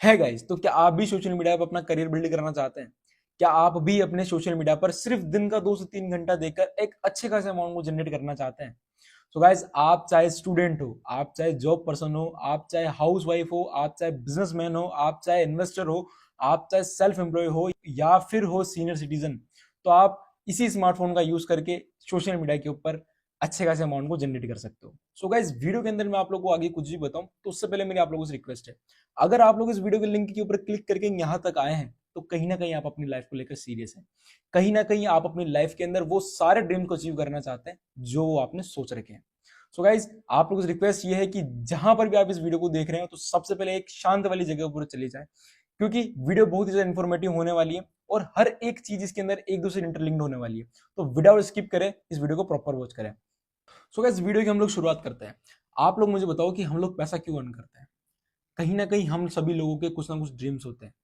है गाइस, तो क्या आप भी सोशल मीडिया पर अपना करियर बिल्ड करना चाहते हैं? क्या आप भी अपने सोशल मीडिया पर सिर्फ दिन का 2 से 3 घंटा देकर एक अच्छे खासे अमाउंट को जनरेट करना चाहते हैं? सो गाइस, आप चाहे स्टूडेंट हो, आप चाहे जॉब पर्सन हो, आप चाहे हाउस वाइफ हो, आप चाहे बिजनेसमैन हो, आप चाहे इन्वेस्टर हो, आप चाहे सेल्फ एम्प्लॉय हो या फिर हो सीनियर सिटीजन, तो आप इसी स्मार्टफोन का यूज करके सोशल मीडिया के ऊपर अच्छे खासे अमाउंट को जनरेट कर सकते हो। सो गाइस, वीडियो के अंदर मैं आप लोगों को आगे कुछ भी बताऊं तो उससे पहले मेरी आप लोगों से रिक्वेस्ट है, अगर आप लोग इस वीडियो के लिंक के ऊपर क्लिक करके यहाँ तक आए हैं तो कहीं ना कहीं आप अपनी लाइफ को लेकर सीरियस हैं। कहीं ना कहीं आप अपनी लाइफ के अंदर वो सारे ड्रीम को अचीव करना चाहते हैं जो वो आपने सोच रखे हैं। सो गाइज, आप लोगों से रिक्वेस्ट ये है कि जहां पर भी आप इस वीडियो को देख रहे हो तो सबसे पहले एक शांत वाली जगह पर चले जाए, क्योंकि वीडियो बहुत ही ज्यादा इन्फॉर्मेटिव होने वाली है और हर एक चीज इसके अंदर एक दूसरे इंटरलिंक्ड होने वाली है। तो विदाउट स्किप करें, इस वीडियो को प्रॉपर वॉच करें। सो गाइस, वीडियो की हम लोग शुरुआत करते हैं। आप लोग मुझे बताओ कि हम लोग पैसा क्यों अर्न करते हैं? कहीं ना कहीं हम सभी लोगों के कुछ ना कुछ ड्रीम्स होते हैं।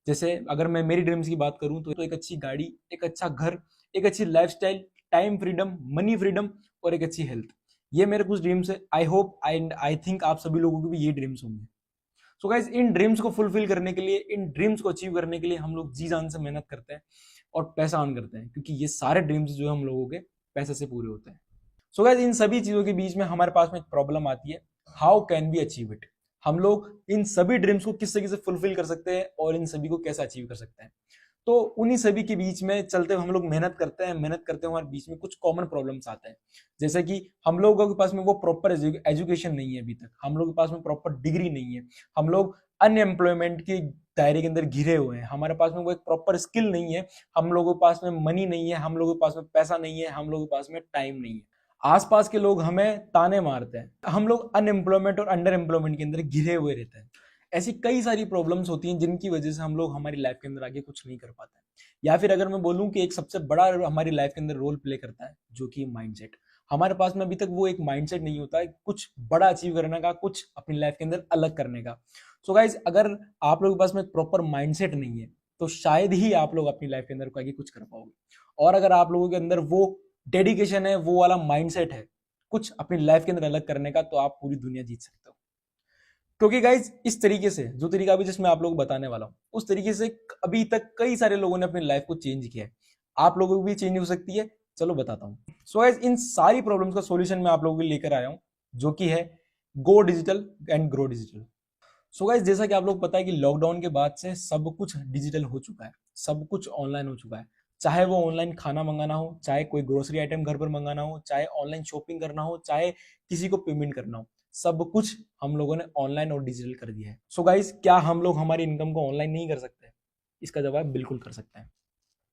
जैसे अगर मैं मेरी ड्रीम्स की बात करूं तो एक अच्छी गाड़ी, एक अच्छा घर, एक अच्छी lifestyle, time freedom, money freedom और एक अच्छी हेल्थ। ये मेरे कुछ ड्रीम्स है। I hope and I think आप सभी लोगों के भी ये ड्रीम्स होंगे। सो गाइज, इन ड्रीम्स को फुलफिल करने के लिए, इन ड्रीम्स को अचीव करने के लिए हम लोग जी जान से मेहनत करते हैं और पैसा अर्न करते हैं, क्योंकि ये सारे ड्रीम्स जो हम लोगों के पैसे से पूरे होते हैं। सो गाइस, इन सभी चीजों के बीच में हमारे पास में एक प्रॉब्लम आती है, how can we achieve it? हम लोग इन सभी ड्रीम्स को किस तरीके से फुलफिल कर सकते हैं और इन सभी को कैसे अचीव कर सकते हैं? तो उन्हीं सभी के बीच में चलते हुए हम लोग मेहनत करते हैं। मेहनत करते हुए हमारे बीच में कुछ कॉमन प्रॉब्लम्स आते हैं, जैसे कि हम लोगों के पास में वो प्रॉपर एजुकेशन नहीं है, अभी तक हम लोगों के पास में प्रॉपर डिग्री नहीं है, हम लोग अनएम्प्लॉयमेंट के दायरे के अंदर घिरे हुए हैं, हमारे पास में वो एक प्रॉपर स्किल नहीं है, हम लोगों के पास में मनी नहीं है, हम लोगों के पास में पैसा नहीं है, हम लोगों के पास में टाइम नहीं है। आसपास के लोग हमें ताने मारते हैं, हम लोग अनएम्प्लॉयमेंट और अंडर एम्प्लॉयमेंट के अंदर घिरे हुए रहते हैं। ऐसी कई सारी प्रॉब्लम्स होती हैं जिनकी वजह से हम लोग हमारी लाइफ के अंदर आगे कुछ नहीं कर पाते हैं। या फिर अगर मैं बोलूं कि एक सबसे बड़ा हमारी लाइफ के अंदर रोल प्ले करता है, जो कि माइंडसेट। हमारे पास में अभी तक वो एक माइंडसेट नहीं होता है कुछ बड़ा अचीव करने का, कुछ अपनी लाइफ के अंदर अलग करने का। सो गाइज, अगर आप लोगों के पास में प्रॉपर माइंडसेट नहीं है तो शायद ही आप लोग अपनी लाइफ के अंदर आगे कुछ कर पाओगे। और अगर आप लोगों के अंदर वो डेडिकेशन है, वो वाला माइंडसेट है कुछ अपनी लाइफ के अंदर अलग करने का, तो आप पूरी दुनिया जीत सकते हो। क्योंकि गाइज, इस तरीके से जो तरीका अभी जिसमें आप लोगों को बताने वाला हूं, उस तरीके से अभी तक कई सारे लोगों ने अपनी लाइफ को चेंज किया है। आप लोगों को भी चेंज हो सकती है। चलो बताता हूं। सो गाइज, इन सारी प्रॉब्लम्स का सॉल्यूशन मैं आप लोगों के लिए लेकर आया हूं, जो कि है गो digital and grow digital. So guys, जैसा कि आप लोग पता है कि लॉकडाउन के बाद से सब कुछ डिजिटल हो चुका है, सब कुछ ऑनलाइन हो चुका है। चाहे वो ऑनलाइन खाना मंगाना हो, चाहे कोई ग्रोसरी आइटम घर पर मंगाना हो, चाहे ऑनलाइन शॉपिंग करना हो, चाहे किसी को पेमेंट करना हो, सब कुछ हम लोगों ने ऑनलाइन और डिजिटल कर दिया है। सो गाइज, क्या हम लोग हमारी इनकम को ऑनलाइन नहीं कर सकते? इसका जवाब बिल्कुल कर सकते हैं।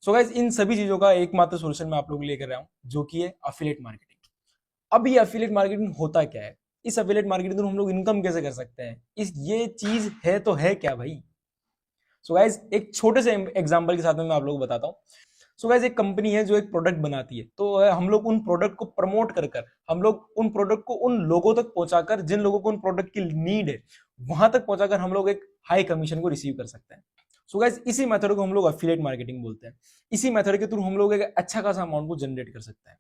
सो गाइज, इन सभी चीजों का एकमात्र सोल्यूशन मैं आप लोगों को लेकर आया हूं, जो कि है अफिलिएट मार्केटिंग। अब ये अफिलिएट मार्केटिंग होता क्या है? इस अफिलिएट मार्केटिंग से हम लोग इनकम कैसे कर सकते हैं? इस ये चीज है तो है क्या भाई? सो गाइज, एक छोटे से एग्जांपल के साथ में मैं आप लोगों को बताता हूँ। सो गाइज, एक कंपनी है जो एक प्रोडक्ट बनाती है, तो हम लोग उन प्रोडक्ट को प्रमोट कर कर, हम लोग उन प्रोडक्ट को उन लोगों तक पहुंचाकर जिन लोगों को उन प्रोडक्ट की नीड है, वहां तक पहुंचाकर हम लोग एक हाई कमीशन को रिसीव कर सकते हैं। सो गाइज, इसी मेथड को हम लोग अफिलिएट मार्केटिंग बोलते हैं। इसी मेथड के थ्रू हम लोग एक अच्छा खासा अमाउंट को जनरेट कर सकते हैं।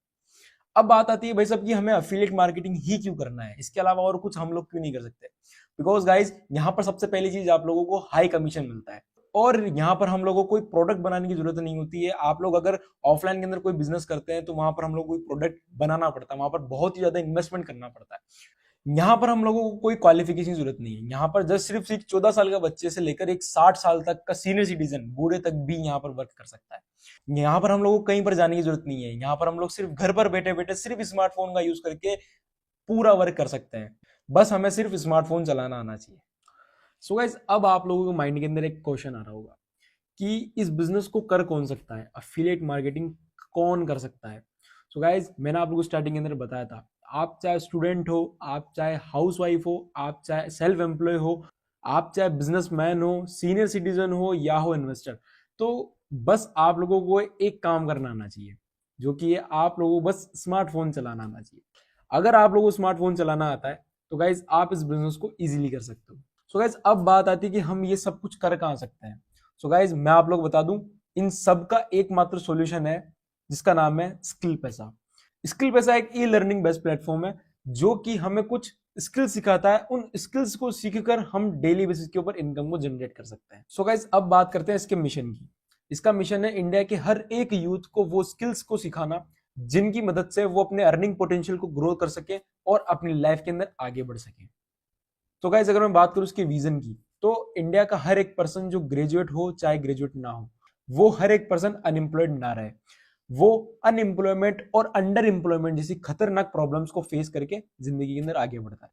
अब बात आती है भाई साहब कि हमें अफिलिएट मार्केटिंग ही क्यों करना है, इसके अलावा और कुछ हम लोग क्यों नहीं कर सकते? बिकॉज गाइज, यहाँ पर सबसे पहली चीज आप लोगों को हाई कमीशन मिलता है, और यहाँ पर हम लोगों को कोई प्रोडक्ट बनाने की जरूरत नहीं होती है। आप लोग अगर ऑफलाइन के अंदर कोई बिजनेस करते हैं तो वहां पर हम लोग कोई प्रोडक्ट बनाना पड़ता है, वहां पर बहुत ही ज्यादा इन्वेस्टमेंट करना पड़ता है। यहाँ पर हम लोगों को कोई क्वालिफिकेशन की जरूरत नहीं है। यहाँ पर जस्ट सिर्फ 14 साल का बच्चे से लेकर एक 60 साल तक का सीनियर सिटीजन बूढ़े तक भी यहाँ पर वर्क कर सकता है। यहाँ पर हम लोगों को कहीं पर जाने की जरूरत नहीं है। यहाँ पर हम लोग सिर्फ घर पर बैठे बैठे सिर्फ स्मार्टफोन का यूज करके पूरा वर्क कर सकते हैं। बस हमें सिर्फ स्मार्टफोन चलाना आना चाहिए। सो गाइस, अब आप लोगों के माइंड के अंदर एक क्वेश्चन आ रहा होगा कि इस बिजनेस को कर कौन सकता है, अफिलिएट मार्केटिंग कौन कर सकता है? सो गाइज, मैंने आप लोगों को स्टार्टिंग के अंदर बताया था, आप चाहे स्टूडेंट हो, आप चाहे हाउस वाइफ हो, आप चाहे सेल्फ एम्प्लॉय हो, आप चाहे बिजनेसमैन हो, सीनियर सिटीजन हो या हो इन्वेस्टर, तो बस आप लोगों को एक काम करना आना चाहिए, जो कि आप लोगों को बस स्मार्टफोन चलाना आना चाहिए। अगर आप लोगों को स्मार्टफोन चलाना आता है तो गाइज आप इस बिजनेस को इजीली कर सकते हो। सो गाइज, अब बात आती है कि हम ये सब कुछ कर कहाँ सकते हैं। सो गाइज, मैं आप लोग बता दूं, इन सब का एकमात्र सॉल्यूशन है, जिसका नाम है स्किल पैसा। स्किल पैसा एक ई लर्निंग बेस्ड प्लेटफॉर्म है, जो कि हमें कुछ स्किल सिखाता है, उन स्किल्स को सीखकर हम डेली बेसिस के ऊपर इनकम को जनरेट कर सकते हैं। सो गाइस, अब बात करते हैं इसके मिशन की। इसका मिशन है इंडिया के हर एक यूथ को वो स्किल्स को सिखाना जिनकी मदद से वो अपने अर्निंग पोटेंशियल को ग्रो कर सके और अपनी लाइफ के अंदर आगे बढ़ सके। तो गाइस, अगर मैं बात करूं उसके विजन की, तो इंडिया का हर एक पर्सन जो ग्रेजुएट हो चाहे ग्रेजुएट ना हो, वो हर एक पर्सन अनएम्प्लॉयड ना रहे। वो अनएम्प्लॉयमेंट और अंडर एम्प्लॉयमेंट जैसी खतरनाक प्रॉब्लम्स को फेस करके जिंदगी के अंदर आगे बढ़ता है।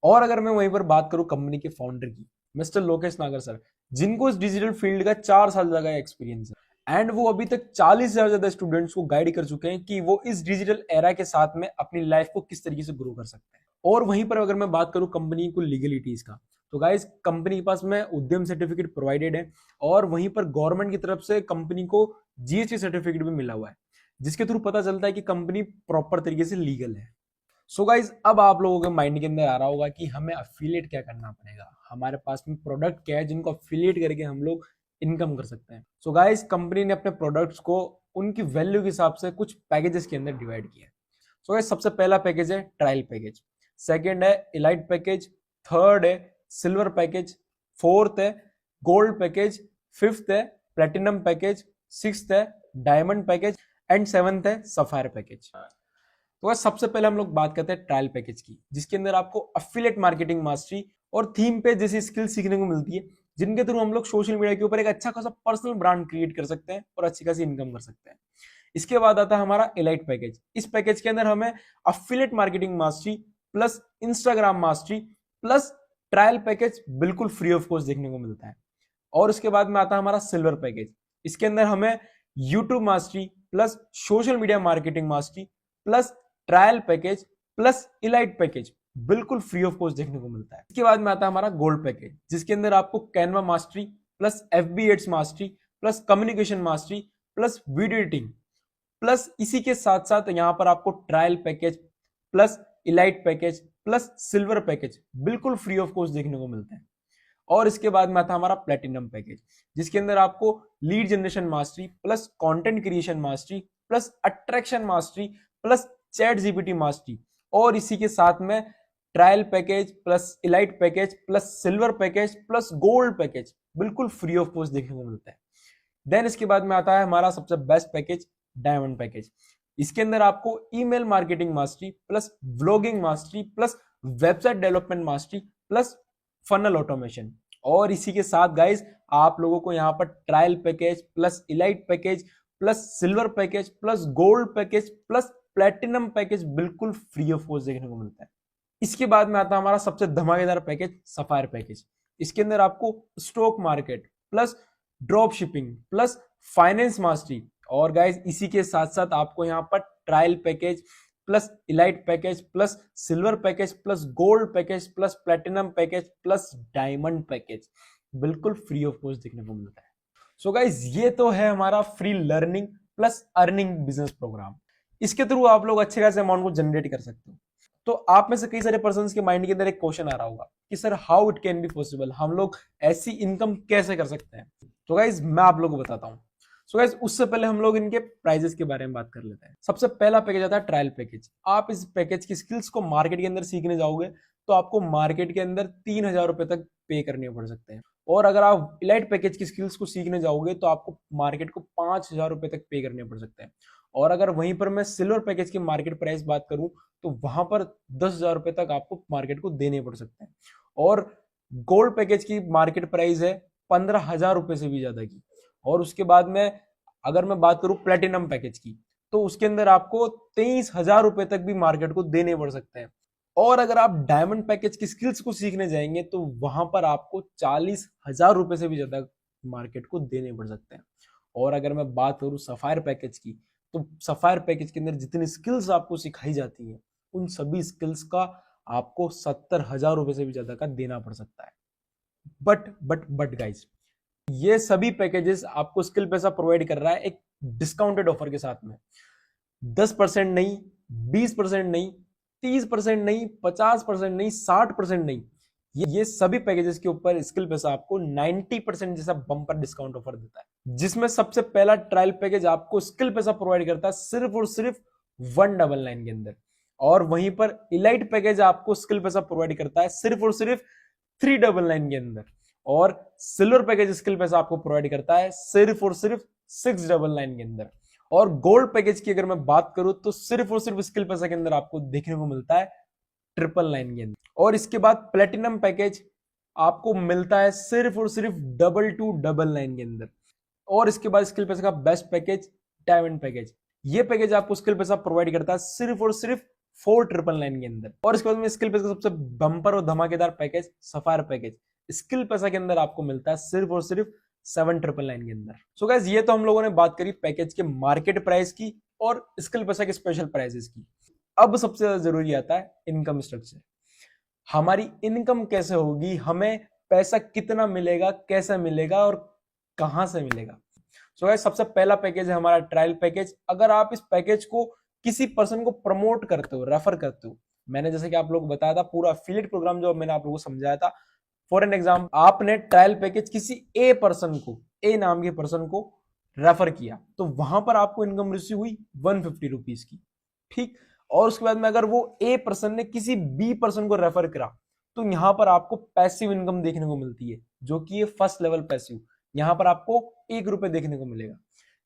और अगर मैं वहीं पर बात करूं कंपनी के फाउंडर की, मिस्टर लोकेश नागर सर, जिनको इस डिजिटल फील्ड का 4 साल का एक्सपीरियंस है एंड वो अभी तक 40 से ज्यादा स्टूडेंट्स को गाइड कर चुके हैं कि वो इस डिजिटल एरा के साथ में अपनी लाइफ को किस तरीके से ग्रो कर सकते हैं। और वहीं पर अगर मैं बात करूं कंपनी को लीगलिटीज का, तो गाइस कंपनी के पास में उद्यम सर्टिफिकेट प्रोवाइडेड है और वहीं पर गवर्नमेंट की तरफ से कंपनी को जीएसटी सर्टिफिकेट भी मिला हुआ है, जिसके थ्रू पता चलता है कि कंपनी प्रॉपर तरीके से लीगल है। सो गाइज, अब आप लोगों के माइंड के अंदर आ रहा होगा कि हमें अफिलिएट क्या करना पड़ेगा, हमारे पास में प्रोडक्ट क्या है जिनको अफिलिएट करके हम लोग इनकम कर सकते हैं। सो गाइज, कंपनी ने अपने प्रोडक्ट्स को उनकी वैल्यू के हिसाब से कुछ पैकेजेस के अंदर डिवाइड किया है। सो गाइज, सबसे पहला पैकेज है ट्रायल पैकेज, सेकेंड है इलाइट पैकेज, थर्ड है सिल्वर पैकेज, फोर्थ है गोल्ड पैकेज, फिफ्थ है प्लेटिनम पैकेज, सिक्स्थ है डायमंड पैकेज एंड सेवंथ है सफायर पैकेज। तो सबसे पहले हम लोग बात करते हैं ट्रायल पैकेज की, जिसके अंदर आपको अफिलिएट मार्केटिंग मास्टरी और थीम पे जैसी स्किल सीखने को मिलती है, जिनके थ्रू हम लोग सोशल मीडिया के ऊपर एक अच्छा खासा पर्सनल ब्रांड क्रिएट कर सकते हैं और अच्छी खासी इनकम कर सकते हैं। इसके बाद आता है हमारा एलाइट पैकेज। इस पैकेज के अंदर हमें affiliate marketing mastery plus Instagram mastery plus trial package बिल्कुल फ्री ऑफ कॉस्ट देखने को मिलता है। और उसके बाद में आता है हमारा सिल्वर पैकेज। इसके अंदर हमें YouTube mastery plus social media marketing mastery plus trial package plus elite package बिल्कुल फ्री ऑफ कॉस्ट देखने को मिलता है। इसके बाद में आता है हमारा गोल्ड पैकेज, जिसके अंदर आपको Canva mastery plus FB ads mastery plus communication mastery plus video editing plus इसी के साथ साथ यहाँ पर आपको trial package plus elite package plus silver package बिल्कुल फ्री ऑफ कॉस्ट देखने को मिलता है। और इसके बाद में आता है हमारा प्लेटिनम पैकेज, जिसके अंदर आपको lead generation mastery plus content creation mastery plus attraction mastery plus chat GPT mastery और इसी के साथ में trial package plus elite package plus silver package plus gold package बिल्कुल फ्री ऑफ कॉस्ट देखने को मिलता है। देन इसके बाद में आता है हमारा सबसे बेस्ट पैकेज डायमंड पैकेज। इसके अंदर आपको email marketing mastery plus vlogging mastery plus website development mastery plus funnel automation और इसी के साथ गाइज आप लोगों को यहाँ पर trial package plus elite package plus silver package plus gold package plus platinum package बिल्कुल फ्री ऑफ कॉस्ट देखने को मिलता है। इसके बाद में आता है हमारा सबसे धमाकेदार पैकेज सफायर पैकेज। इसके अंदर आपको stock market plus drop shipping plus finance mastery और गाइज इसी के साथ साथ आपको यहाँ पर trial package plus elite package plus silver package plus gold package plus platinum package plus diamond package बिल्कुल फ्री ऑफ कॉस्ट देखने को मिलता है। सो गाइज, ये तो है हमारा free learning plus earning business program. इसके थ्रू आप लोग अच्छे खासे अमाउंट को जनरेट कर सकते हो। तो आप में से कई सारे पर्सन के माइंड के अंदर एक क्वेश्चन आ रहा होगा कि sir how it can be possible, हम लोग ऐसी इनकम कैसे कर सकते हैं। तो गाइज मैं आप लोगों को बताता हूँ। सो गाइज उससे पहले हम लोग इनके प्राइजेस के बारे में बात कर लेते हैं। सबसे पहला पैकेज आता है ट्रायल पैकेज। आप इस पैकेज की स्किल्स को मार्केट के अंदर सीखने जाओगे तो आपको मार्केट के अंदर 3,000 रुपए तक पे करने पड़ सकते हैं। और अगर आप इलाइट पैकेज की स्किल्स को सीखने जाओगे तो आपको मार्केट को 5,000 रुपए तक पे करने पड़ सकते हैं। और अगर वहीं पर मैं सिल्वर पैकेज की मार्केट प्राइस बात करूं तो वहां पर 10,000 रुपए तक आपको मार्केट को देने पड़ सकते हैं। और गोल्ड पैकेज की मार्केट प्राइस है 15,000 रुपए से भी ज्यादा की। और उसके बाद में अगर मैं बात करूं प्लेटिनम पैकेज की तो उसके अंदर आपको 23,000 रुपए तक भी मार्केट को देने पड़ सकते हैं। और अगर आप डायमंड पैकेज की स्किल्स को सीखने जाएंगे तो वहां पर आपको 40,000 रुपए से भी ज्यादा मार्केट को देने पड़ सकते हैं। और अगर मैं बात करूं सफायर पैकेज की तो सफायर पैकेज के अंदर जितनी स्किल्स आपको सिखाई जाती हैं उन सभी स्किल्स का आपको 70,000 रुपए से भी ज्यादा का देना पड़ सकता है। बट गाइज, ये सभी पैकेजेस आपको स्किल पैसा प्रोवाइड कर रहा है एक डिस्काउंटेड ऑफर के साथ में। 10% नहीं, 20% नहीं, 30% नहीं, 50% नहीं, 60% नहीं, ये सभी पैकेजेस के ऊपर स्किल पैसा आपको 90% जैसा बम्पर डिस्काउंट ऑफर देता है। जिसमें सबसे पहला ट्रायल पैकेज आपको स्किल पैसा प्रोवाइड करता है सिर्फ और सिर्फ 199 के अंदर। और वहीं पर इलाइट पैकेज आपको स्किल पैसा प्रोवाइड करता है सिर्फ और सिर्फ 399 के अंदर, और सिल्वर पैकेज स्किल पैसा आपको प्रोवाइड करता है सिर्फ और सिर्फ 699 के अंदर। और गोल्ड पैकेज की अगर मैं बात करूं तो सिर्फ और सिर्फ स्किल पैसा के अंदर आपको देखने को मिलता है 999 के अंदर। और इसके बाद प्लेटिनम पैकेज आपको मिलता है सिर्फ और सिर्फ 2299 के अंदर। और इसके बाद स्किल पैसा का बेस्ट पैकेज डायमंड पैकेज, ये पैकेज आपको स्किल पैसा प्रोवाइड करता है सिर्फ और सिर्फ 4999 के अंदर। और इसके बाद में स्किल पैसा का सबसे बम्पर और धमाकेदार पैकेज सफायर पैकेज स्किल पैसा के अंदर आपको मिलता है सिर्फ और सिर्फ 7999 के अंदर। सो गाइस ये तो हम लोगों ने बात करी पैकेज के मार्केट प्राइस की और स्किल पैसा के स्पेशल प्राइसेस की। अब सबसे ज्यादा जरूरी आता है इनकम स्ट्रक्चर। हमारी इनकम कैसे होगी, हमें पैसा कितना मिलेगा, कैसे मिलेगा और कहां से मिलेगा। सो गाइस सबसे पहला पैकेज है हमारा ट्रायल पैकेज। अगर आप इस पैकेज को किसी पर्सन को प्रमोट करते हो, रेफर करते हो, मैंने जैसे कि आप लोग को बताया था पूरा एफिलिएट प्रोग्राम जो मैंने आप लोगों को समझाया था, फॉर एन एग्जाम्पल आपने ट्रायल पैकेज किसी ए पर्सन को, ए नाम के पर्सन को रेफर किया, तो वहां पर आपको इनकम रिसीव हुई 150 रुपीज की, ठीक। और उसके बाद में अगर वो ए पर्सन ने किसी बी पर्सन को रेफर करा तो यहां पर आपको पैसिव इनकम देखने को मिलती है, जो कि ये फर्स्ट लेवल पैसिव, यहां पर आपको ₹1 देखने को मिलेगा।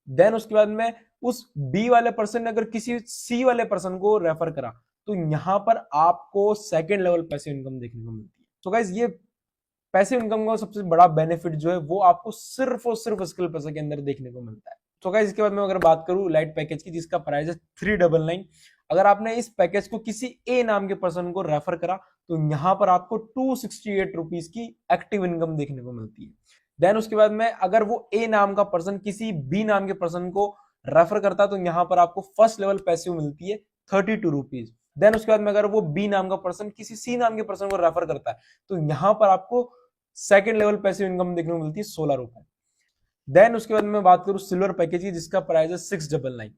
देन उसके बाद में उस बी वाले पर्सन ने अगर किसी सी वाले पर्सन को रेफर करा तो यहां पर आपको सेकेंड लेवल पैसिव इनकम देखने को मिलती है। तो गाइस ये पैसिव इनकम का सबसे बड़ा बेनिफिट जो है वो आपको सिर्फ और सिर्फ स्किल पैसा के अंदर देखने को मिलता है। तो गाइस इसके बाद में अगर बात करूं लाइट पैकेज की, जिसका प्राइस है 399, अगर आपने इस पैकेज को किसी ए नाम के पर्सन को रेफर करा तो यहां पर आपको 268 रुपीज की एक्टिव इनकम देखने को मिलती है। देन उसके बाद में अगर वो ए नाम का पर्सन किसी बी नाम के पर्सन को रेफर करता तो यहां पर आपको फर्स्ट लेवल पैसिव मिलती है 32 रुपीज। देन उसके बाद में अगर वो बी नाम का पर्सन किसी सी नाम के पर्सन को रेफर करता है तो यहां पर आपको सेकेंड लेवल पैसिव इनकम देखने को मिलती है 16 रुपए। देन उसके बाद मैं बात करूं सिल्वर पैकेज की, जिसका प्राइस है 699।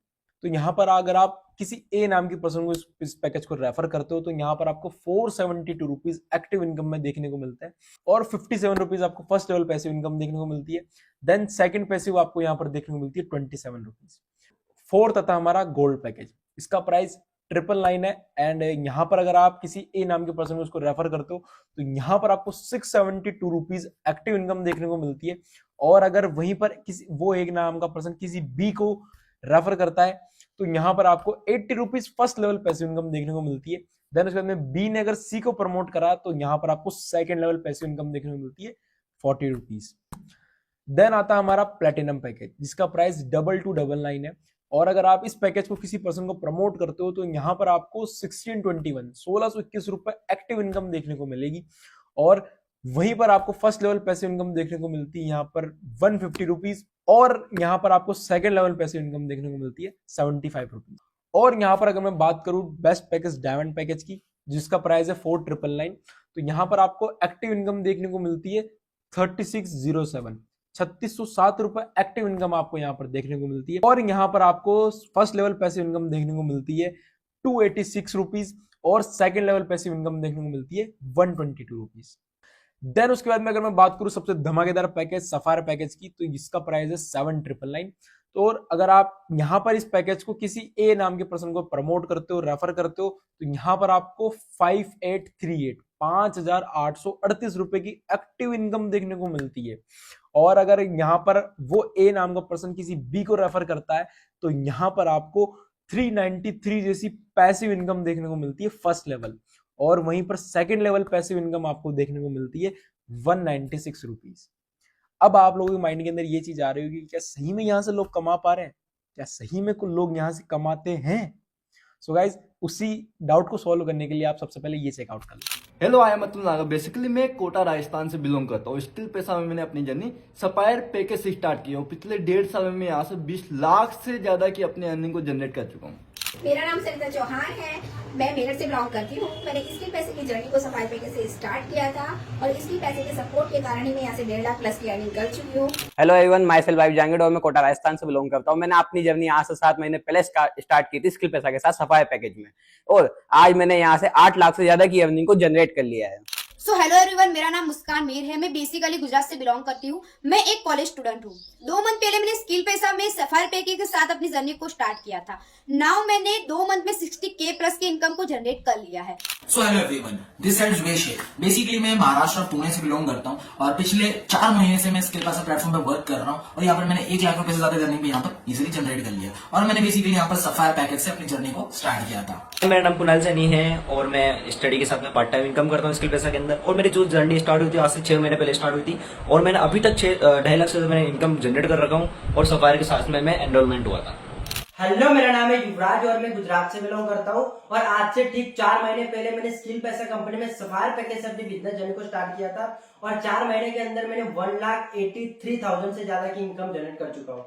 तो यहां पर अगर आप किसी ए नाम की पर्सन को इस पैकेज को रेफर करते हो तो यहां पर आपको 472 रुपीज एक्टिव इनकम में देखने को मिलता है, और 57 रुपीज आपको फर्स्ट लेवल पैसिव इनकम देखने को मिलती है। देन सेकंड पैसिव आपको यहां पर देखने को मिलती है 27 रुपीज। फोर्थ आता हमारा गोल्ड पैकेज, इसका प्राइस 999 है, एंड यहां पर अगर आप किसी ए नाम के पर्सन को उसको रेफर करते हो तो यहां पर आपको 672 रुपीज एक्टिव इनकम देखने को मिलती है। और अगर वहीं पर किसी वो एक नाम का पर्सन किसी बी को रेफर करता है तो यहां पर आपको 80 rupees first level passive income देखने को मिलती है। देन उसके बाद में बी ने अगर सी को प्रमोट करा तो यहां पर आपको सेकंड लेवल पैसिव इनकम देखने को मिलती है 40 रुपीज। देन आता है हमारा प्लेटिनम पैकेज, जिसका प्राइस 2299 है, और अगर आप इस पैकेज को किसी पर्सन को प्रमोट करते हो तो यहां पर आपको 1621 रुपए एक्टिव इनकम देखने को मिलेगी। और वहीं पर आपको फर्स्ट लेवल पैसिव इनकम देखने को मिलती है यहाँ पर 150 रुपीज, और यहाँ पर आपको सेकंड लेवल पैसिव इनकम देखने को मिलती है 75 रुपीज। और यहाँ पर अगर मैं बात करूं बेस्ट पैकेज डायमंड पैकेज की, जिसका प्राइस है 4999, तो यहाँ पर आपको एक्टिव इनकम देखने को मिलती है 3607 रुपए एक्टिव इनकम आपको यहाँ पर देखने को मिलती है। और यहाँ पर आपको फर्स्ट लेवल पैसिव इनकम देखने को मिलती है 286 रुपीज, और सेकंड लेवल पैसिव इनकम देखने को मिलती है 122 रुपीज। देन उसके बाद में अगर मैं बात करूं सबसे धमाकेदार पैकेज सफायर पैकेज की, तो इसका प्राइस है 7999। तो और अगर आप यहां पर इस पैकेज को किसी ए नाम के पर्सन को प्रमोट करते हो, रेफर करते हो, तो यहां पर आपको 5838 रुपए की एक्टिव इनकम देखने को मिलती है। और अगर यहां पर वो ए नाम का पर्सन किसी बी को रेफर करता है तो यहां पर आपको 393 जैसी पैसिव इनकम देखने को मिलती है फर्स्ट लेवल, और वहीं पर सेकंड लेवल पैसिव इनकम आपको देखने को मिलती है 196 रुपीज। अब आप लोगों के माइंड के अंदर ये चीज आ रही होगी, क्या सही में यहां से लोग कमा पा रहे हैं, क्या सही में कुछ लोग यहां से कमाते हैं? सो गाइज उसी डाउट को सॉल्व करने के लिए आप सबसे पहले ये चेकआउट कर लो। हेलो, आई एम अतुल नागर। बेसिकली मैं कोटा राजस्थान से बिलोंग करता हूँ। स्किल पैसा में मैंने अपनी जर्नी सफायर पैकेज से स्टार्ट की और पिछले 1.5 साल में यहाँ से 20 लाख से ज्यादा की अपनी अर्निंग को जनरेट कर चुका हूँ। मेरा नाम सरिता चौहान है, मैं मेरठ से बिलोंग करती हूँ। मैंने इसके पैसे की जर्नी को सफाई पैकेज से स्टार्ट किया था और इसके पैसे के सपोर्ट के कारण ही मैं यहाँ से 1.5 लाख प्लस की अर्निंग कर चुकी हूँ। Hello everyone, my self wife Jahangir और मैं कोटा राजस्थान से बिलोंग करता हूँ। मैंने अपनी जर्नी यहाँ से 7 महीने पहले स्टार्ट की थी स्किल पैसा के साथ सफाई पैकेज में, और आज मैंने यहाँ से 8 लाख से ज्यादा की अर्निंग को जनरेट कर लिया है। सो हेलो एवरीवन, मेरा नाम मुस्कान मीर है। मैं बेसिकली गुजरात से बिलोंग करती हूँ। मैं एक कॉलेज स्टूडेंट हूँ। 2 मंथ पहले मैंने स्किल पैसा में सफायर पैकेज के साथ अपनी जर्नी को स्टार्ट किया था। नाउ मैंने 2 मंथ में 60K प्लस की इनकम को जनरेट कर लिया है। So hello everyone, this is वेशेर। बेसिकली मैं महाराष्ट्र पुणे से बिलोंग करता हूँ और पिछले 4 महीने से मैं स्किल पैसा प्लेटफॉर्म पर वर्क कर रहा हूँ और यहाँ पर मैंने 1 लाख रुपए से ज्यादा अर्निंग भी यहाँ पर इजीली जनरेट कर लिया और मैंने बेसिकली यहाँ पर सफायर पैकेज से अपनी जर्नी को स्टार्ट किया था। मेरा नाम कुणाल सैनी है और मैं स्टडी के साथ में पार्ट टाइम इनकम करता हूँ स्किल पैसा के अंदर। और मेरी जो जर्नी स्टार्ट हुई थी आज से 6 महीने पहले स्टार्ट हुई थी और मैंने अभी तक 2.5 लाख से मैंने इनकम जनरेट कर रखा हूँ और सफायर के साथ में मैं एनरोलमेंट हुआ था। हेलो, मेरा नाम है युवराज और मैं गुजरात से बिलोंग करता हूँ और आज से ठीक 4 महीने पहले मैंने स्किल पैसा कंपनी में सफायर पैकेज से अपनी बिजनेस जर्नी को स्टार्ट किया था और 4 महीने के अंदर मैंने 1,83,000 से ज्यादा की इनकम जनरेट कर चुका हूँ।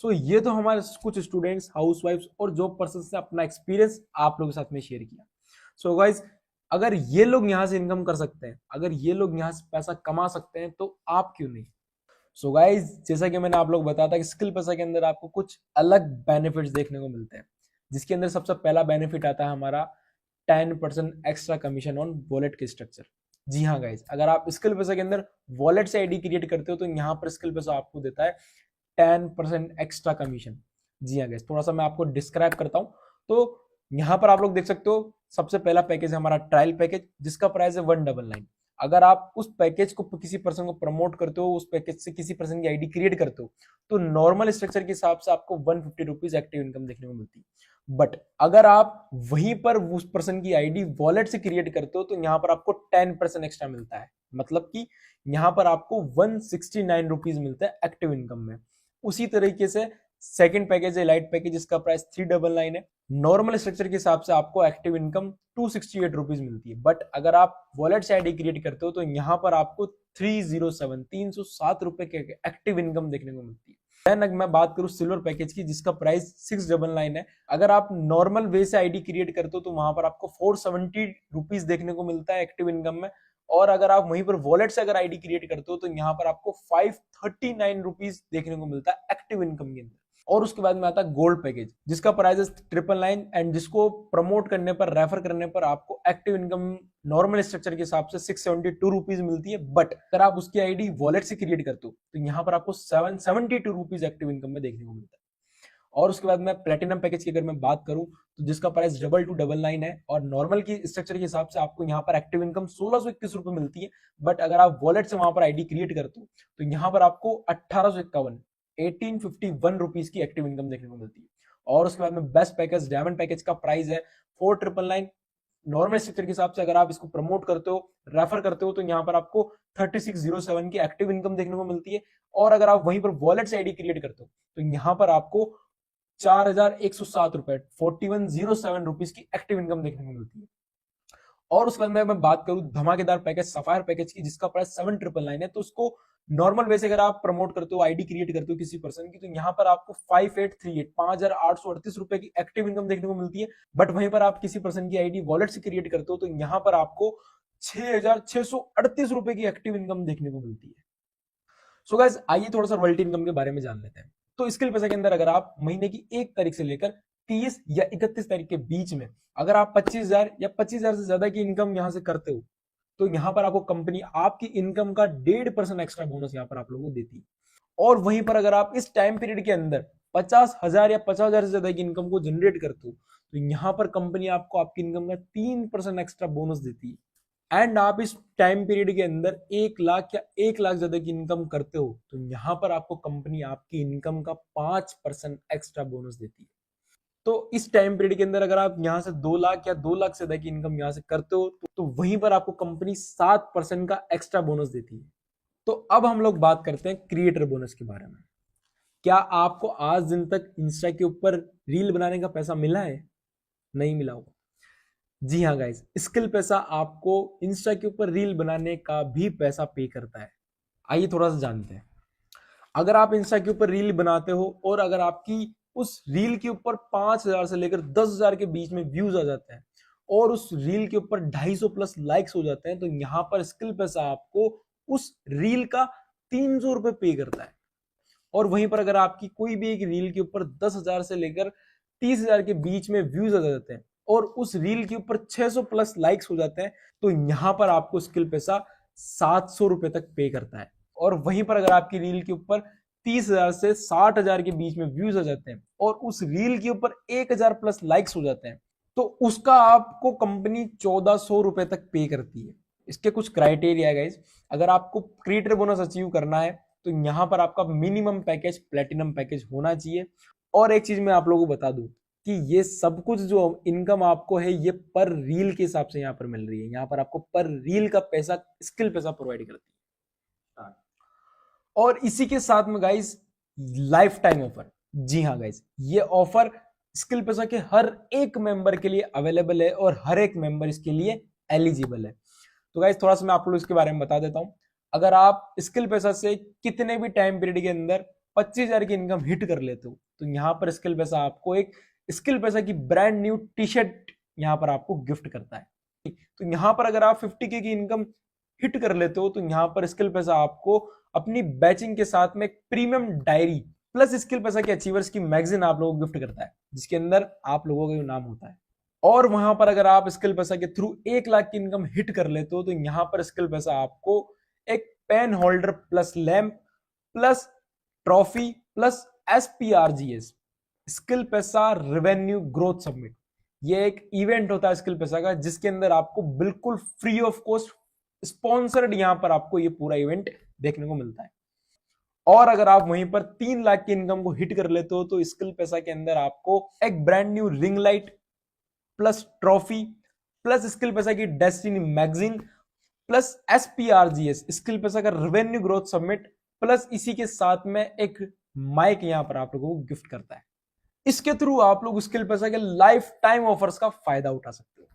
सो ये तो हमारे कुछ स्टूडेंट्स, हाउसवाइफ्स और जॉब पर्सन से अपना एक्सपीरियंस आप लोगों के साथ में शेयर किया। सो गाइज, अगर ये लोग यहाँ से इनकम कर सकते हैं, अगर ये लोग यहाँ से पैसा कमा सकते हैं, तो आप क्यों नहीं? सो गाइज, जैसा कि मैंने आप लोग बताया था कि स्किल पैसा के अंदर आपको कुछ अलग बेनिफिट्स देखने को मिलते हैं, जिसके अंदर सबसे पहला बेनिफिट आता है हमारा 10% एक्स्ट्रा कमीशन ऑन वॉलेट के स्ट्रक्चर। जी हाँ गाइज, अगर आप स्किल पैसा के अंदर वॉलेट से आईडी क्रिएट करते हो तो यहाँ पर स्किल पैसा आपको देता है 10% एक्स्ट्रा कमीशन। जी हाँ गाइज, थोड़ा सा मैं आपको डिस्क्राइब करता हूँ। तो यहाँ पर आप लोग देख सकते हो, सबसे पहला पैकेज है हमारा ट्रायल पैकेज, जिसका प्राइस है 199। अगर आप उस पैकेज को किसी पर्सन को प्रमोट करते हो, उस पैकेज से किसी पर्सन की आईडी क्रिएट करते हो, तो नॉर्मल स्ट्रक्चर के हिसाब से आपको 150 रुपीज एक्टिव इनकम देखने को मिलती है। बट अगर आप वहीं पर उस पर्सन की आईडी वॉलेट से क्रिएट करते हो तो यहाँ पर आपको 10% एक्स्ट्रा मिलता है, मतलब कि यहाँ पर आपको 169 रुपीज मिलता है एक्टिव इनकम में। उसी तरीके से सेकंड पैकेज है लाइट पैकेज, जिसका प्राइस 399 है। नॉर्मल स्ट्रक्चर के हिसाब से आपको एक्टिव इनकम 268 रुपीज मिलती है। बट अगर आप वॉलेट से आईडी क्रिएट करते हो तो यहाँ पर आपको 307 रुपए के एक्टिव इनकम देखने को मिलती है। देन मैं बात करूं सिल्वर पैकेज की, जिसका प्राइस 699 है। अगर आप नॉर्मल वे से आईडी क्रिएट करते हो तो वहां पर आपको 470 रुपीज देखने को मिलता है एक्टिव इनकम में। और अगर आप वहीं पर वॉलेट से अगर आईडी क्रिएट करते हो तो यहाँ पर आपको 539 रुपीज देखने को मिलता है एक्टिव इनकम के अंदर। और उसके बाद में आता है गोल्ड पैकेज, जिसका प्राइस है 999 एंड जिसको प्रमोट करने पर, रेफर करने पर आपको एक्टिव इनकम नॉर्मल स्ट्रक्चर के हिसाब से 672 रुपीज मिलती है। बट अगर आप उसकी आईडी वॉलेट से क्रिएट करते हो तो यहाँ पर आपको 772 रुपीज एक्टिव इनकम में देखने को मिलता है। और उसके बाद में प्लेटिनम पैकेज की अगर मैं बात करूं तो जिसका प्राइस 2299 है और नॉर्मल की स्ट्रक्चर के हिसाब से आपको यहाँ पर एक्टिव इनकम 1621 रुपए मिलती है। बट अगर आप वॉलेट से वहां पर आईडी क्रिएट करते हो तो यहाँ पर आपको 1851 रुपीज की एक्टिव इनकम देखने को मिलती है। और उसके बाद में बेस्ट पैकेज डायमंड पैकेज का प्राइस है 4999। नॉर्मल स्ट्रक्चर के हिसाब से अगर आप इसको प्रमोट करते हो, रेफर करते हो, तो यहाँ पर आपको 3607 की एक्टिव इनकम देखने को मिलती है। और अगर आप वहीं पर वॉलेट से आईडी क्रिएट करते हो तो यहाँ पर आपको 4107 रुपए 4107 रुपीज की एक्टिव इनकम देखने को मिलती है। और उसके बाद मैं बात करूं धमाकेदार पैकेज सफायर पैकेज की, जिसका प्राइस 7999 है। तो उसको नॉर्मल वे से अगर आप प्रमोट करते हो, आईडी क्रिएट करते हो किसी पर्सन की, तो यहाँ पर आपको 5838 रुपए की एक्टिव इनकम देखने को मिलती है। बट वहीं पर आप किसी पर्सन की आईडी वॉलेट से क्रिएट करते हो तो यहाँ पर आपको 6638 रुपए की एक्टिव इनकम देखने को मिलती है। सो गाइस, आइए थोड़ा सा रॉयल्टी इनकम के बारे में जान लेते हैं। तो स्किल पैसा के अंदर अगर आप महीने की 1 तारीख से लेकर 30 या 31 तारीख के बीच में अगर आप 25,000 या 25,000 से ज्यादा की इनकम यहां से करते हो तो यहाँ पर आपको कंपनी आपकी इनकम का 1.5% एक्स्ट्रा बोनस यहाँ पर आप लोगों को देती है। और वहीं पर अगर आप इस टाइम पीरियड के अंदर 50,000 या 50,000 से ज्यादा की इनकम को जनरेट करते हो तो यहाँ पर कंपनी आपको आपकी इनकम का 3% एक्स्ट्रा बोनस देती है। एंड आप इस टाइम पीरियड के अंदर 1 लाख या 1 लाख ज्यादा की इनकम करते हो तो यहाँ पर आपको कंपनी आपकी इनकम का 5% एक्स्ट्रा बोनस देती है। तो इस टाइम पीरियड के अंदर अगर आप यहाँ से 2 लाख या 2 लाख से ज्यादा की इनकम यहाँ से करते हो तो वहीं पर आपको कंपनी 7% का एक्स्ट्रा बोनस देती है। तो अब हम लोग बात करते हैं क्रिएटर बोनस के बारे में। क्या आपको आज दिन तक इंस्टा के ऊपर रील बनाने का पैसा मिला है? नहीं मिला होगा। जी हाँ गाइस, स्किल पैसा आपको इंस्टा के ऊपर रील बनाने का भी पैसा पे करता है। आइए थोड़ा सा जानते हैं। अगर आप इंस्टा के ऊपर रील बनाते हो और अगर आपकी उस रील के ऊपर 5,000 से लेकर 10,000 के बीच में व्यूज आ जाते हैं और उस रील के ऊपर 250 प्लस लाइक्स हो जाते हैं तो यहाँ पर स्किल पैसा आपको उस रील का 300 रुपए पे करता है। और वहीं पर अगर आपकी कोई भी एक रील के ऊपर 10,000 से लेकर 30,000 के बीच में व्यूज आ जाते हैं और उस रील के ऊपर 600 प्लस लाइक्स हो जाते हैं, तो यहां पर आपको स्किल पैसा 700 रुपए तक पे करता है। और वहीं पर अगर आपकी रील के ऊपर 30,000 से 60,000 के बीच में व्यूज आ जाते हैं और उस रील के ऊपर 1,000 प्लस लाइक्स हो जाते हैं, तो उसका आपको कंपनी 1,400 रुपए तक पे करती है। इसके कुछ क्राइटेरिया है गाइस। अगर आपको क्रिएटर बोनस अचीव करना है तो यहां पर आपका मिनिमम पैकेज प्लेटिनम पैकेज होना चाहिए। और एक चीज मैं आप लोगों को बता दूं कि ये सब कुछ जो इनकम आपको है ये पर रील के हिसाब से यहां पर मिल रही है। यहां पर आपको पर रील का पैसा स्किल पैसा प्रोवाइड करती है। और इसी के साथ में गाइस लाइफ टाइम ऑफर, जी हाँ गाइस, ये ऑफर स्किल पैसा के हर एक मेंबर के लिए अवेलेबल है और हर एक मेंबर इसके लिए एलिजिबल है। तो गाइस थोड़ा सा मैं आप लोगों को इसके बारे में बता देता हूं। अगर आप स्किल पैसा से कितने भी टाइम पीरियड के अंदर 25,000 की इनकम हिट कर लेते हो तो यहां पर स्किल पैसा आपको एक स्किल पैसा की ब्रांड न्यू टी शर्ट यहां पर आपको गिफ्ट करता है। तो यहां पर अगर आप 50K की इनकम हिट कर लेते हो तो यहां पर स्किल पैसा आपको अपनी बैचिंग के साथ में एक प्रीमियम डायरी प्लस स्किल पैसा के अचीवर्स की मैगजीन आप लोगों को गिफ्ट करता है, जिसके अंदर आप लोगों का नाम होता है। और वहां पर अगर आप स्किल पैसा के थ्रू 1 लाख की इनकम हिट कर लेते हो तो यहां पर स्किल पैसा आपको एक pen holder plus lamp plus trophy plus SPRGS skill पैसा रेवेन्यू ग्रोथ समिट, ये एक इवेंट होता है स्किल पैसा का, जिसके अंदर आपको बिल्कुल फ्री ऑफ कॉस्ट स्पॉन्सर्ड यहां पर आपको ये पूरा इवेंट देखने को मिलता है। और अगर आप वहीं पर 3 लाख की इनकम को हिट कर लेते हो तो स्किल पैसा के अंदर आपको एक brand new ring light plus trophy plus skill पैसा की destiny magazine plus SPRGS skill पैसा का रेवेन्यू ग्रोथ समिट प्लस इसी के साथ में एक माइक यहां पर आप लोगों को गिफ्ट करता है। इसके थ्रू आप लोग स्किल पैसा के लाइफ टाइम ऑफर्स का फायदा उठा सकते हो।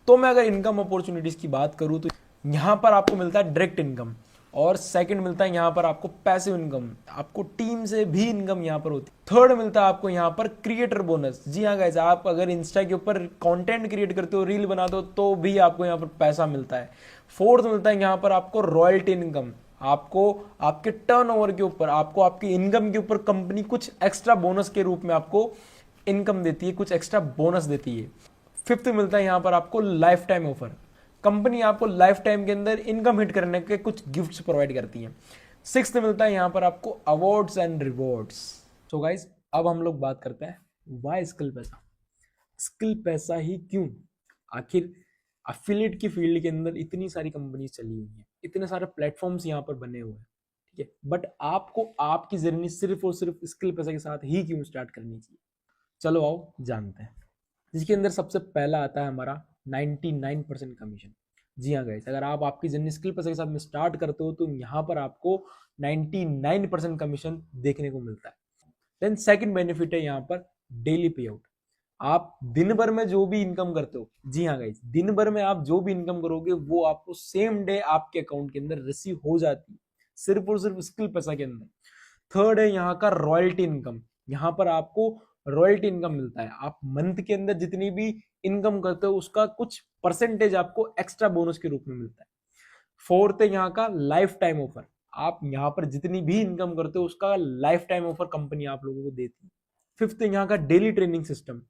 तो मैं अगर इनकम अपॉर्चुनिटीज की बात करूं तो यहां पर आपको मिलता है डायरेक्ट इनकम और सेकंड मिलता है यहां पर आपको पैसिव इनकम, आपको टीम से भी इनकम यहां पर होती है। थर्ड मिलता है आपको यहां पर क्रिएटर बोनस, जी हाँ गाइस, आप अगर इंस्टा के ऊपर कंटेंट क्रिएट करते हो, रील बनाते हो तो भी आपको यहां पर पैसा मिलता है। फोर्थ मिलता है यहां पर आपको रॉयल्टी इनकम, आपको आपके टर्नओवर के ऊपर, आपको आपकी इनकम के ऊपर कंपनी कुछ एक्स्ट्रा बोनस के रूप में आपको इनकम देती है, कुछ एक्स्ट्रा बोनस देती है। फिफ्थ मिलता है यहां पर आपको लाइफ टाइम ऑफर, कंपनी आपको लाइफ टाइम के अंदर इनकम हिट करने के कुछ गिफ्ट्स प्रोवाइड करती है। सिक्स्थ मिलता है यहां पर आपको awards and rewards. So guys अब हम लोग बात करते हैं व्हाई स्किल पैसा, स्किल पैसा ही क्यों? आखिर एफिलिएट की फील्ड के अंदर इतनी सारी कंपनीज चली हुई हैं, इतने सारे प्लेटफॉर्म्स यहाँ पर बने हुए हैं, ठीक है, बट आपको आपकी जर्नी सिर्फ और सिर्फ स्किल पैसा के साथ ही क्यों स्टार्ट करनी चाहिए? चलो आओ जानते हैं। जिसके अंदर सबसे पहला आता है हमारा 99% कमीशन। जी हाँ गाइस, अगर आप आपकी जर्नी स्किल पैसा के साथ में स्टार्ट करते हो तो यहाँ पर आपको 99% कमीशन देखने को मिलता है। देन सेकंड बेनिफिट है यहाँ पर डेली पे आउट। आप दिन भर में जो भी इनकम करते हो, जी हाँ गाइस, दिन भर में आप जो भी इनकम करोगे वो आपको सेम डे आपके अकाउंट के अंदर रिसीव हो जाती है, सिर्फ और सिर्फ स्किल पैसा के अंदर। थर्ड है यहाँ का रॉयल्टी इनकम, यहाँ पर आपको रॉयल्टी इनकम मिलता है। आप मंथ के अंदर जितनी भी इनकम करते हो उसका कुछ परसेंटेज आपको एक्स्ट्रा बोनस के रूप में मिलता है। फोर्थ है यहाँ का लाइफ टाइम ऑफर, आप यहाँ पर जितनी भी इनकम करते हो उसका लाइफ टाइम ऑफर कंपनी आप लोगों को देती है। फिफ्थ है यहाँ का डेली ट्रेनिंग सिस्टम,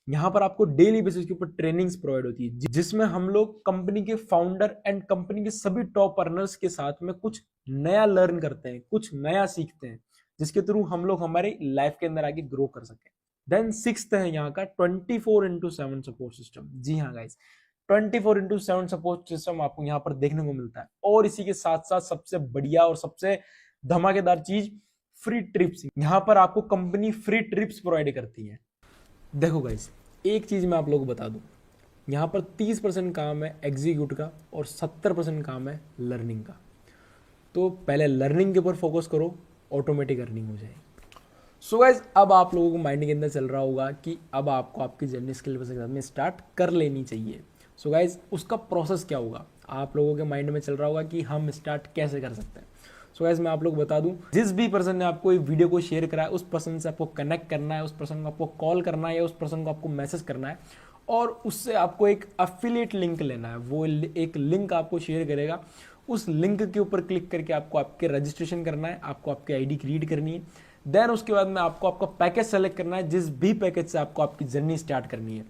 यहाँ पर आपको डेली बेसिस के ऊपर ट्रेनिंग्स प्रोवाइड होती है, जिसमें हम लोग कंपनी के फाउंडर एंड कंपनी के सभी टॉप अर्नर्स के साथ में कुछ नया लर्न करते हैं, कुछ नया सीखते हैं, जिसके थ्रू हम लोग हमारी लाइफ के अंदर आगे ग्रो कर सकें। देन सिक्स्थ है यहाँ का 24/7 सपोर्ट सिस्टम। जी हाँ गाइस, 24/7 सपोर्ट सिस्टम आपको यहाँ पर देखने को मिलता है। और इसी के साथ साथ सबसे बढ़िया और सबसे धमाकेदार चीज फ्री ट्रिप्स, यहाँ पर आपको कंपनी फ्री ट्रिप्स प्रोवाइड करती है। देखो गाइस, एक चीज मैं आप लोगों को बता दूं, यहाँ पर 30% काम है एग्जीक्यूट का और 70% काम है लर्निंग का। तो पहले लर्निंग के ऊपर फोकस करो, ऑटोमेटिक अर्निंग हो जाएगी। सो गाइस, अब आप लोगों को माइंड के अंदर चल रहा होगा कि अब आपको आपकी जर्नी स्किल पैसा के साथ में स्टार्ट कर लेनी चाहिए। सो गाइस, उसका प्रोसेस क्या होगा? आप लोगों के माइंड में चल रहा होगा कि हम स्टार्ट कैसे कर सकते हैं। सो गाइस, मैं आप लोग बता दूं, जिस भी पर्सन ने आपको ये वीडियो को शेयर करा है उस पर्सन से आपको कनेक्ट करना है, उस पर्सन को आपको कॉल करना है या उस पर्सन को आपको मैसेज करना है और उससे आपको एक एफिलिएट लिंक लेना है। वो एक लिंक आपको शेयर करेगा, उस लिंक के ऊपर क्लिक करके आपको आपके रजिस्ट्रेशन करना है, आपको आपकी आईडी क्रिएट करनी है। देन उसके बाद में आपको आपका पैकेज सेलेक्ट करना है, जिस भी पैकेज से आपको आपकी जर्नी स्टार्ट करनी है।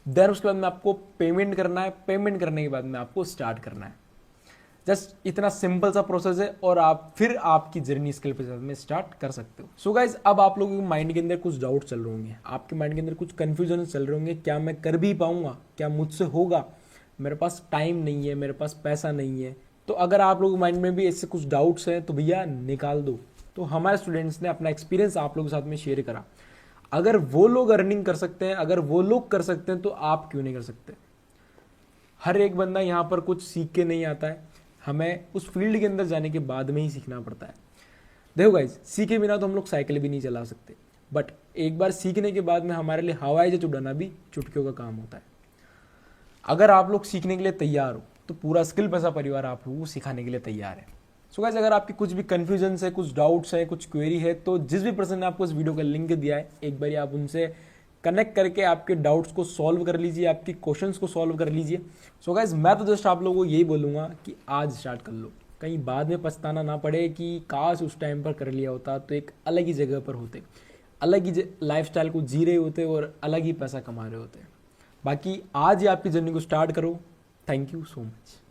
देन उसके बाद में आपको पेमेंट करना है, पेमेंट करने के बाद में आपको स्टार्ट करना है। जस्ट इतना सिंपल सा प्रोसेस है और आप फिर आपकी जर्नी स्किल पे में स्टार्ट कर सकते हो। सो गाइज, अब आप लोगों के माइंड के अंदर कुछ डाउट चल रहे होंगे, आपके माइंड के अंदर कुछ कंफ्यूजन चल रहे होंगे, क्या मैं कर भी पाऊंगा, क्या मुझसे होगा, मेरे पास टाइम नहीं है, मेरे पास पैसा नहीं है। तो अगर आप लोगों के माइंड में भी ऐसे कुछ डाउट्स हैं तो भैया निकाल दो। तो हमारे स्टूडेंट्स ने अपना एक्सपीरियंस आप लोगों के साथ में शेयर करा। अगर वो लोग अर्निंग कर सकते हैं, अगर वो लोग कर सकते हैं तो आप क्यों नहीं कर सकते। हर एक बंदा यहाँ पर कुछ सीख के नहीं आता है, हमें उस फील्ड के अंदर जाने के बाद में ही सीखना पड़ता है। देखो गाइज, सीखे बिना तो हम लोग साइकिल भी नहीं चला सकते, बट एक बार सीखने के बाद में हमारे लिए हवाई जहाज उड़ाना भी चुटकियों का काम होता है। अगर आप लोग सीखने के लिए तैयार हो तो पूरा स्किल पैसा परिवार आप लोगों को सिखाने के लिए तैयार है। सो गाइस, अगर आपकी कुछ भी कन्फ्यूजन है, कुछ डाउट्स है, कुछ क्वेरी है, तो जिस भी पर्सन ने आपको इस वीडियो का लिंक दिया है, एक बार आप उनसे कनेक्ट करके आपके डाउट्स को सॉल्व कर लीजिए, आपकी क्वेश्चंस को सॉल्व कर लीजिए। सो गाइस, मैं तो जस्ट आप लोगों को यही बोलूँगा कि आज स्टार्ट कर लो, कहीं बाद में पछताना ना पड़े कि काश उस टाइम पर कर लिया होता तो एक अलग ही जगह पर होते, अलग ही लाइफस्टाइल को जी रहे होते और अलग ही पैसा कमा रहे होते। बाकी आज ही आपकी जर्नी को स्टार्ट करो। Thank you so much.